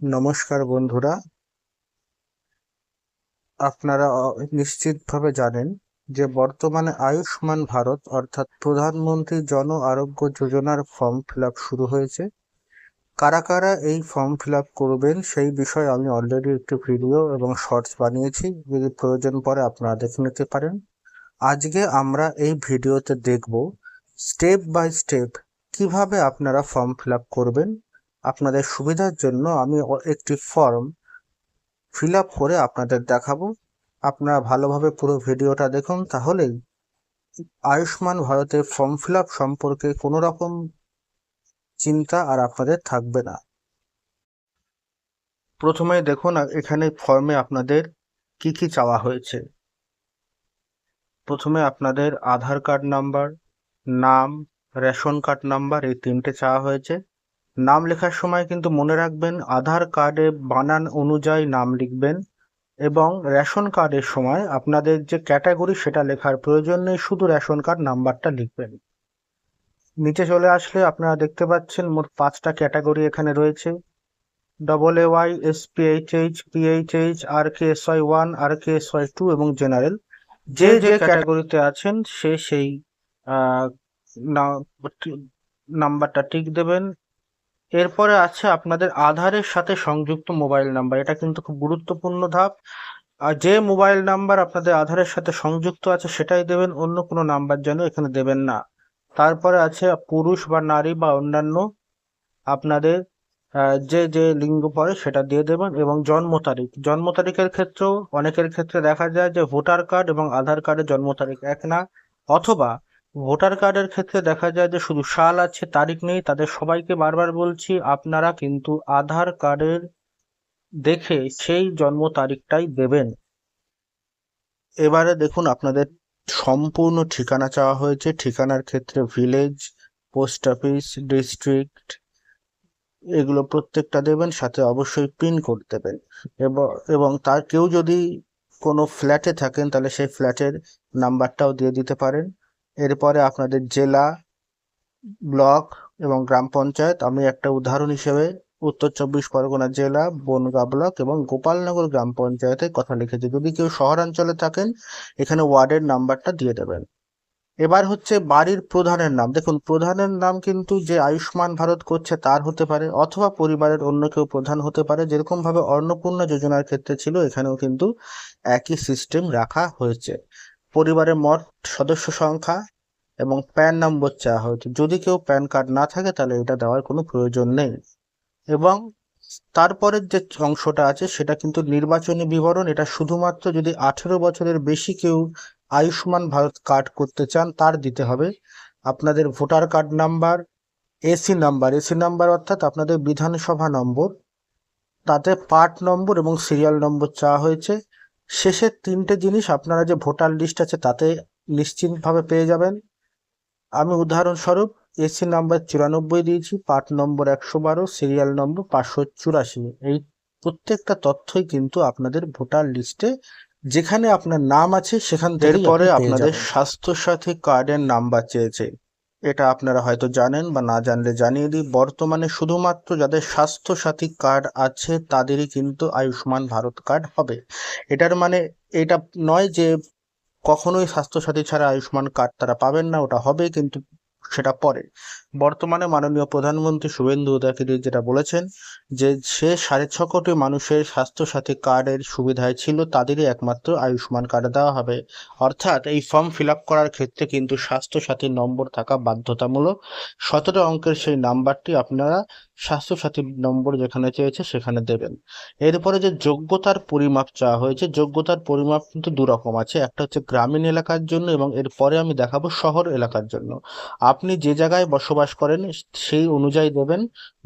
নমস্কার বন্ধুরা, আপনারা নিশ্চিতভাবে জানেন যে বর্তমানে আয়ুষ্মান ভারত অর্থাৎ প্রধানমন্ত্রী জন আরোগ্য যোজনার ফর্ম ফিল আপ শুরু হয়েছে। কারা কারা এই ফর্ম ফিল আপ করবেন সেই বিষয়ে আমি অলরেডি একটি ভিডিও এবং শর্টস বানিয়েছি, যদি প্রয়োজন পড়ে আপনারা দেখে নিতে পারেন। আজকে আমরা এই ভিডিওতে দেখব স্টেপ বাই স্টেপ কিভাবে আপনারা ফর্ম ফিল আপ করবেন। আপনাদের সুবিধার জন্য আমি একটি ফর্ম ফিল আপ করে আপনাদের দেখাবো। আপনারা ভালোভাবে পুরো ভিডিওটা দেখুন, তাহলেই আয়ুষ্মান ভারতের ফর্ম ফিল আপ সম্পর্কে কোনো রকম চিন্তা আর আপনাদের থাকবে না। প্রথমেই দেখুন এখানে ফর্মে আপনাদের কি কি চাওয়া হয়েছে। প্রথমে আপনাদের আধার কার্ড নাম্বার, নাম, রেশন কার্ড নাম্বার, এই তিনটে চাওয়া হয়েছে। নাম লেখার সময় কিন্তু মনে রাখবেন আধার কার্ডে বানান অনুযায়ী নাম লিখবেন, এবং রেশন কার্ডের সময় আপনাদের যে ক্যাটাগরি সেটা লেখার প্রয়োজন নেই, শুধু রেশন কার্ড নাম্বারটা লিখবেন। নিচে চলে আসলে আপনারা দেখতে পাচ্ছেন মোট 5টা ক্যাটাগরি এখানে রয়েছে: AAY, SPHH, PHH, RKSY1, RKSY2 এবং জেনারেল। যে যে ক্যাটাগরিতে আছেন সে সেই নাম্বারটা টিক দেবেন। এরপরে আছে আপনাদের আধারের সাথে সংযুক্ত মোবাইল নাম্বার। এটা কিন্তু খুব গুরুত্বপূর্ণ ধাপ। আর যে মোবাইল নাম্বার আপনাদের আধারের সাথে সংযুক্ত আছে সেটাই দেবেন, অন্য কোনো নাম্বার যেন এখানে দেবেন না। তারপরে আছে পুরুষ বা নারী বা অন্যান্য আপনাদের যে যে লিঙ্গ পড়ে সেটা দিয়ে দেবেন, এবং জন্ম তারিখ। জন্ম তারিখের ক্ষেত্রেও অনেকের ক্ষেত্রে দেখা যায় যে ভোটার কার্ড এবং আধার কার্ডের জন্ম তারিখ এক না, অথবা ভোটার কার্ডের ক্ষেত্রে দেখা যায় যে শুধু সাল আছে, তারিখ নেই। তাদের সবাইকে বারবার বলছি, আপনারা কিন্তু আধার কার্ডের দেখে সেই জন্ম তারিখটাই দেবেন। এবারে দেখুন আপনাদের সম্পূর্ণ ঠিকানা চাওয়া হয়েছে। ঠিকানার ক্ষেত্রে ভিলেজ, পোস্ট অফিস, ডিস্ট্রিক্ট, এগুলো প্রত্যেকটা দেবেন, সাথে অবশ্যই পিন কোড দেবেন। এবং তার কেউ যদি কোনো ফ্ল্যাটে থাকেন তাহলে সেই ফ্ল্যাটের নাম্বারটাও দিয়ে দিতে পারেন। এরপরে আপনাদের জেলা, ব্লক এবং গ্রাম পঞ্চায়েত। আমি একটা উদাহরণ হিসেবে উত্তর 24 পরগনা জেলা, বনগাঁ ব্লক এবং গোপালনগর গ্রাম পঞ্চায়েতের কথা লিখেছি। যদি কেউ শহরাঞ্চলে থাকেন এখানে ওয়ার্ডের নাম্বারটা দিয়ে দেবেন। এবার হচ্ছে বাড়ির প্রধানের নাম। দেখুন, প্রধানের নাম কিন্তু যে আয়ুষ্মান ভারত করছে তার হতে পারে, অথবা পরিবারের অন্য কেউ প্রধান হতে পারে। যেরকম ভাবে অন্নপূর্ণা যোজনার ক্ষেত্রে ছিল, এখানেও কিন্তু একই সিস্টেম রাখা হয়েছে। পরিবারের মোট সদস্য সংখ্যা এবং প্যান নম্বর চাওয়া হয়েছে। যদি কেউ প্যান কার্ড না থাকে তাহলে এটা দেওয়ার কোনো প্রয়োজন নেই। এবং তারপরের যে অংশটা আছে সেটা কিন্তু নির্বাচনী বিবরণ। এটা শুধুমাত্র যদি 18 বছরের বেশি কেউ আয়ুষ্মান ভারত কার্ড করতে চান তার দিতে হবে। আপনাদের voter card number, AC number অর্থাৎ আপনাদের বিধানসভা নম্বর, তাতে পার্ট নম্বর এবং সিরিয়াল নম্বর চাওয়া হয়েছে। শেষের তিনটে জিনিস আপনারা যে ভোটার লিস্ট আছে তাতে নিশ্চিতভাবে পেয়ে যাবেন। আমি উদাহরণস্বরূপ এসি নাম্বার 94 দিয়েছি, পার্ট নম্বর 112, সিরিয়াল নম্বর 584। এই প্রত্যেকটা তথ্যই কিন্তু আপনাদের ভোটার লিস্টে যেখানে আপনার নাম আছে সেখান থেকে। এরপরে আপনাদের স্বাস্থ্য সাথী কার্ডের নাম্বার চেয়েছে। এটা আপনারা হয়তো জানেন, বা না জানলে জানিয়ে দিই, বর্তমানে শুধুমাত্র যাদের স্বাস্থ্য সাথী কার্ড আছে তাদেরই কিন্তু আয়ুষ্মান ভারত কার্ড হবে। এটার মানে এটা নয় যে কখনোই স্বাস্থ্যসাথী ছাড়া আয়ুষ্মান কার্ড তারা পাবেন না, ওটা হবে, কিন্তু সেটা পরে। বর্তমানে মাননীয় প্রধানমন্ত্রী শুভেন্দু অধিকারী যেটা বলেছেন যে সে 6.5 কোটি মানুষের স্বাস্থ্যসাথী কার্ডের সুবিধায় ছিল, তাদেরই একমাত্র আয়ুষ্মান কার্ড দেওয়া হবে। অর্থাৎ এই ফর্ম ফিল আপ করার ক্ষেত্রে কিন্তু স্বাস্থ্যসাথীর নম্বর থাকা বাধ্যতামূলক। 17 অঙ্কের সেই নাম্বারটি আপনারা স্বাস্থ্যসাথী নম্বর যেখানে চেয়েছে সেখানে দেবেন। এরপরে যে যোগ্যতার পরিমাপ চাওয়া হয়েছে, যোগ্যতার পরিমাপ কিন্তু দু রকম আছে। একটা হচ্ছে গ্রামীণ এলাকার জন্য, এবং এরপরে আমি দেখাবো শহর এলাকার জন্য। আপনি যে জায়গায় বসবাস করেন সেই অনুযায়ী দেবেন,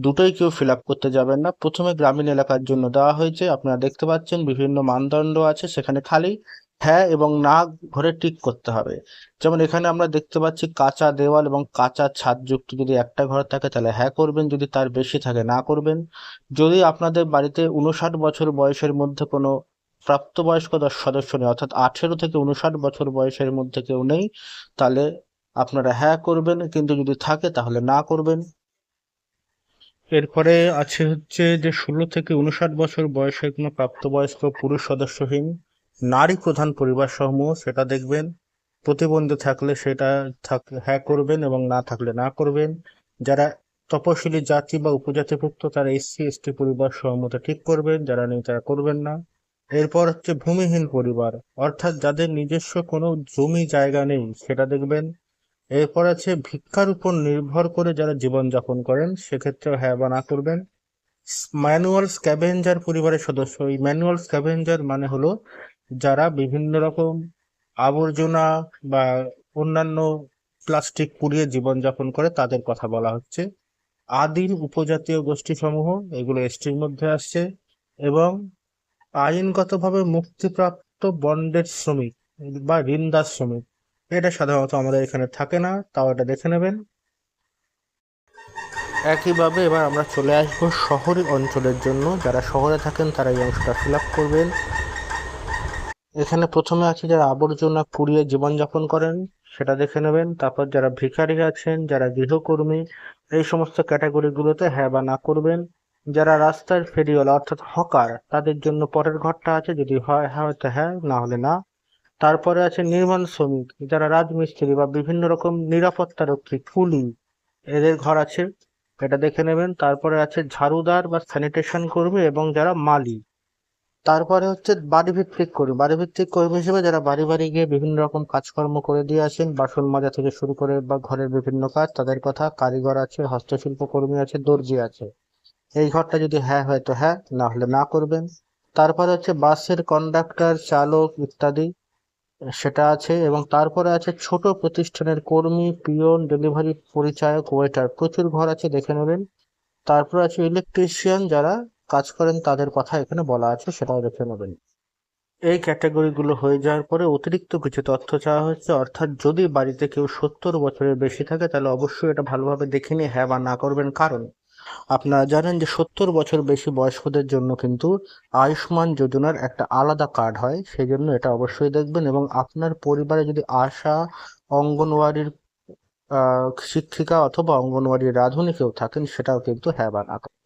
দুটোই কেউ ফিল আপ করতে যাবেন না। প্রথমে গ্রামীণ এলাকার জন্য দেওয়া হয়েছে, আপনারা দেখতে পাচ্ছেন বিভিন্ন মানদণ্ড আছে, সেখানে খালি হ্যাঁ এবং না ঘরে টিক করতে হবে। যেমন এখানে আমরা দেখতে পাচ্ছি কাঁচা দেওয়াল এবং কাঁচা ছাদযুক্ত যদি একটা ঘর থাকে তাহলে হ্যাঁ করবেন, যদি তার বেশি থাকে না করবেন। যদি আপনাদের বাড়িতে 59 বছর বয়সের মধ্যে কোনো প্রাপ্তবয়স্ক সদস্য নেই, অর্থাৎ 18 থেকে 59 বছর বয়সের মধ্যে কেউ নেই, তাহলে আপনারা হ্যাঁ করবেন, কিন্তু যদি থাকে তাহলে না করবেন। এরপরে আছে হচ্ছে যে 16 থেকে 59 বছর বয়সের কোনো প্রাপ্তবয়স্ক পুরুষ সদস্যহীন নারী প্রধান পরিবার সমূহ সেটা দেখবেন। প্রতিবন্ধী থাকলে সেটা হ্যাঁ করবেন এবং না থাকলে না করবেন। যারা তপশিলি জাতি বা উপজাতিভুক্ত তারা SC ST পরিবার সমূহ ঠিক করবেন, যারা নেই তারা করবেন না। এরপর হচ্ছে ভূমিহীন পরিবার, অর্থাৎ যাদের নিজস্ব কোনো জমি জায়গা নেই সেটা দেখবেন। এরপর আছে ভিক্ষার উপর নির্ভর করে যারা জীবনযাপন করেন, সেক্ষেত্রে হ্যাঁ বা না করবেন। ম্যানুয়াল স্ক্যাভেঞ্জার পরিবারের সদস্য, এই ম্যানুয়াল স্ক্যাভেঞ্জার মানে হলো যারা বিভিন্ন রকম আবর্জনা বা অন্যান্য প্লাস্টিক পুড়িয়ে জীবনযাপন করে তাদের কথা বলা হচ্ছে। আদিম উপজাতীয় গোষ্ঠী সমূহ, এগুলো STর মধ্যে আসছে। এবং আইনগতভাবে মুক্তিপ্রাপ্ত বন্ডেড শ্রমিক বা ঋণদাস শ্রমিক, এটা সাধারণত আমাদের এখানে থাকে না, তাও এটা দেখে নেবেন। একইভাবে এবার আমরা চলে আসবো শহরি অঞ্চলের জন্য। যারা শহরে থাকেন তারা এই অংশটা ফিল আপ করবেন। এখানে প্রথমে আছে যারা আবর্জনা পুড়িয়ে জীবনযাপন করেন, সেটা দেখে নেবেন। তারপর যারা ভিখারি আছেন, যারা গৃহকর্মী, এই সমস্ত ক্যাটাগরিগুলোতে হ্যাঁ বা না করবেন। যারা রাস্তার ফেরিওয়ালা অর্থাৎ হকার, তাদের জন্য পরের ঘরটা আছে, যদি হয় হ্যাঁ তো হ্যাঁ, না হলে না। তারপরে আছে নির্মাণ শ্রমিক, যারা রাজমিস্ত্রি বা বিভিন্ন রকম নিরাপত্তা রক্ষী কুলি, এদের ঘর আছে, এটা দেখে নেবেন। তারপরে আছে ঝাড়ুদার বা স্যানিটেশন কর্মী এবং যারা মালি। তারপরে হচ্ছে বাড়ি ভিত্তিক কর্মী হিসেবে যারা বাড়ি বাড়ি গিয়ে বিভিন্ন রকম কাজকর্ম করে দিয়ে আসেন, বাসন মাজা থেকে শুরু করে বা ঘরের বিভিন্ন কাজ, তাদের কথা। কারিগর আছে, হস্তশিল্প কর্মী আছে, দর্জি আছে। এই ঘরটা যদি হ্যাঁ হয় তো হ্যাঁ, না হলে না করবেন। তারপরে হচ্ছে বাসের কন্ডাক্টর, চালক ইত্যাদি, সেটা আছে। এবং তারপরে আছে ছোট প্রতিষ্ঠানের কর্মী, পিয়ন, ডেলিভারি পরিচায়ক, ওয়েটার, প্রচুর ঘর আছে, দেখে নেবেন। তারপর আছে ইলেকট্রিশিয়ান, যারা কাজ করেন তাদের কথা এখানে বলা আছে, সেটাও দেখে নেবেন। এই ক্যাটাগরিগুলো হয়ে যাওয়ার পরে অতিরিক্ত কিছু তথ্য চাওয়া হচ্ছে, অর্থাৎ যদি বাড়িতে কেউ 70 বছরের বেশি থাকে তাহলে অবশ্যই এটা ভালোভাবে দেখে নিয়ে হ্যাঁ বা না করবেন। কারণ আপনারা জানেন যে 70 বছর বেশি বয়স্কদের জন্য কিন্তু আয়ুষ্মান যোজনার একটা আলাদা কার্ড হয়, সেই জন্য এটা অবশ্যই দেখবেন। এবং আপনার পরিবারে যদি আশা, অঙ্গনওয়াড়ির শিক্ষিকা অথবা অঙ্গনওয়াড়ির রাঁধুনি কেউ থাকেন, সেটাও কিন্তু হ্যাঁ বা না করবেন।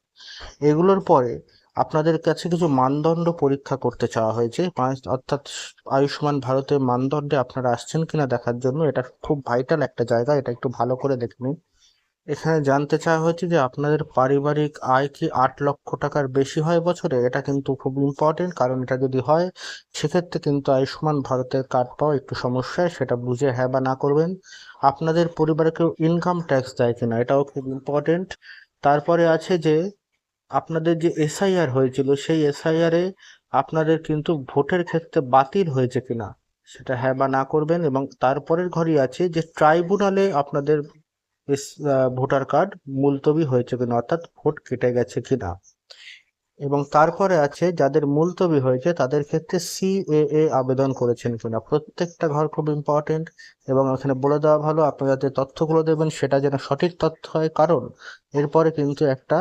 এগুলোর পরে আপনাদের কাছে কিছু মানদণ্ড পরীক্ষা করতে চাওয়া হয়েছে, অর্থাৎ আয়ুষ্মান ভারতের মানদণ্ডে আপনারা আসছেন কিনা দেখার জন্য। এটা খুব ভাইটাল একটা জায়গা, এটা একটু ভালো করে দেখে নিন। এখানে জানতে চাওয়া হয়েছে যে আপনাদের পারিবারিক আয় কি 8 লক্ষ টাকার বেশি হয় বছরে। এটা কিন্তু খুব ইম্পর্টেন্ট, কারণ এটা যদি হয় সেক্ষেত্রে কিন্তু আয়ুষ্মান ভারতের কার্ড পাওয়া একটু সমস্যা, সেটা বুঝে হ্যাঁ বা না করবেন। আপনাদের পরিবারে কেউ ইনকাম ট্যাক্স দেয় কিনা, এটাও খুব ইম্পর্টেন্ট। তারপরে আছে যে আপনাদের যে SIR হয়েছিল, সেই SIR-এ আপনাদের কিন্তু ভোটের ক্ষেত্রে বাতিল হয়েছে কিনা, সেটা হ্যাঁ বা না করবেন। এবং তারপরের ঘরই আছে যে ট্রাইব্যুনালে আপনাদের ভোটার কার্ড মুলতবি হয়েছে কিনা, অর্থাৎ ভোট কেটে গেছে কিনা। এবং তারপরে আছে যাদের মুলতবি হয়েছে তাদের ক্ষেত্রে CAA আবেদন করেছেন কিনা। প্রত্যেকটা ঘর খুব ইম্পর্টেন্ট, এবং এখানে বলে দেওয়া ভালো আপনারা যে তথ্যগুলো দেবেন সেটা যেন সঠিক তথ্য হয়, কারণ এরপরে কিন্তু একটা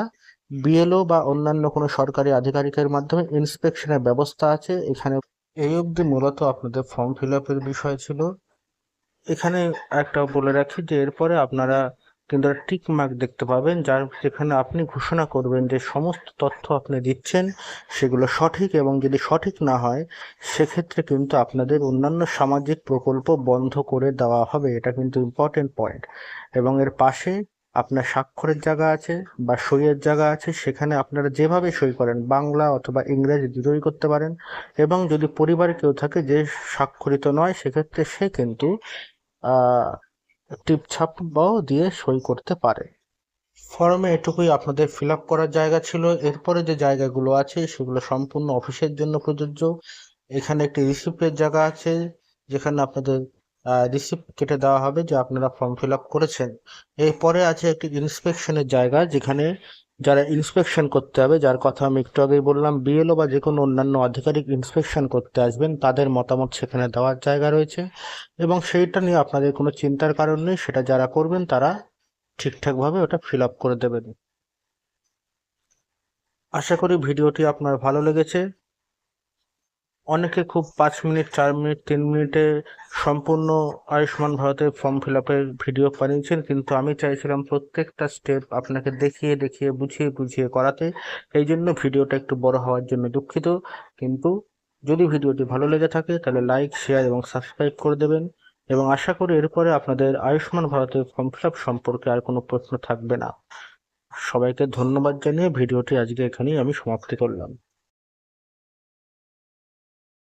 BLO বা অন্যান্য কোনো সরকারি আধিকারিকের মাধ্যমে ইন্সপেকশনের ব্যবস্থা আছে এখানে। এই অবধি মূলত আপনাদের ফর্ম ফিল আপের বিষয় ছিল। এখানে একটা বলে রাখি যে এরপরে আপনারা কিন্তু টিক মার্ক দেখতে পাবেন, যার যেখানে আপনি ঘোষণা করবেন যে সমস্ত তথ্য আপনি দিচ্ছেন সেগুলো সঠিক, এবং যদি সঠিক না হয় সেক্ষেত্রে কিন্তু আপনাদের অন্যান্য সামাজিক প্রকল্প বন্ধ করে দেওয়া হবে। এটা কিন্তু ইম্পর্টেন্ট পয়েন্ট। এবং এর পাশে আপনার স্বাক্ষরের জায়গা আছে বা সইয়ের জায়গা আছে, সেখানে আপনারা যেভাবে সই করেন বাংলা অথবা ইংরেজি দুটোই করতে পারেন। এবং যদি পরিবারে কেউ থাকে যে স্বাক্ষরিত নয়, সেক্ষেত্রে সে কিন্তু আহ টিপছাপ বাও দিয়ে সই করতে পারে। ফর্মে এটুকুই আপনাদের ফিল আপ করার জায়গা ছিল। এরপরে যে জায়গাগুলো আছে সেগুলো সম্পূর্ণ অফিসের জন্য প্রযোজ্য। এখানে একটি রিসিপ্টের জায়গা আছে, যেখানে আপনাদের রিসিপ্ট কেটে দেওয়া হবে যে আপনারা ফর্ম ফিল আপ করেছেন। এরপরে আছে একটি ইন্সপেকশনের জায়গা, যেখানে যারা ইন্সপেকশন করতে হবে, যার কথা আমি একটু আগেই বললাম, BLO বা যে কোনো অন্যান্য আধিকারিক ইন্সপেকশন করতে আসবেন, তাদের মতামত সেখানে দেওয়ার জায়গা রয়েছে। এবং সেইটা নিয়ে আপনাদের কোনো চিন্তার কারণ নেই, সেটা যারা করবেন তারা ঠিকঠাকভাবে ওটা ফিল আপ করে দেবেন। আশা করি ভিডিওটি আপনার ভালো লেগেছে। অনেকে খুব 5 মিনিট, 4 মিনিট, 3 মিনিটে সম্পূর্ণ আয়ুষ্মান ভারতের ফর্ম ফিল আপের ভিডিও বানিয়েছেন, কিন্তু আমি চাইছিলাম প্রত্যেকটা স্টেপ আপনাকে দেখিয়ে দেখিয়ে বুঝিয়ে বুঝিয়ে করাতে। এই জন্য ভিডিওটা একটু বড় হওয়ার জন্য দুঃখিত। কিন্তু যদি ভিডিওটি ভালো লেগে থাকে তাহলে লাইক, শেয়ার এবং সাবস্ক্রাইব করে দেবেন, এবং আশা করি এরপরে আপনাদের আয়ুষ্মান ভারতের ফর্ম ফিল আপ সম্পর্কে আর কোনো প্রশ্ন থাকবে না। সবাইকে ধন্যবাদ জানিয়ে ভিডিওটি আজকে এখানেই আমি সমাপ্তি করলাম।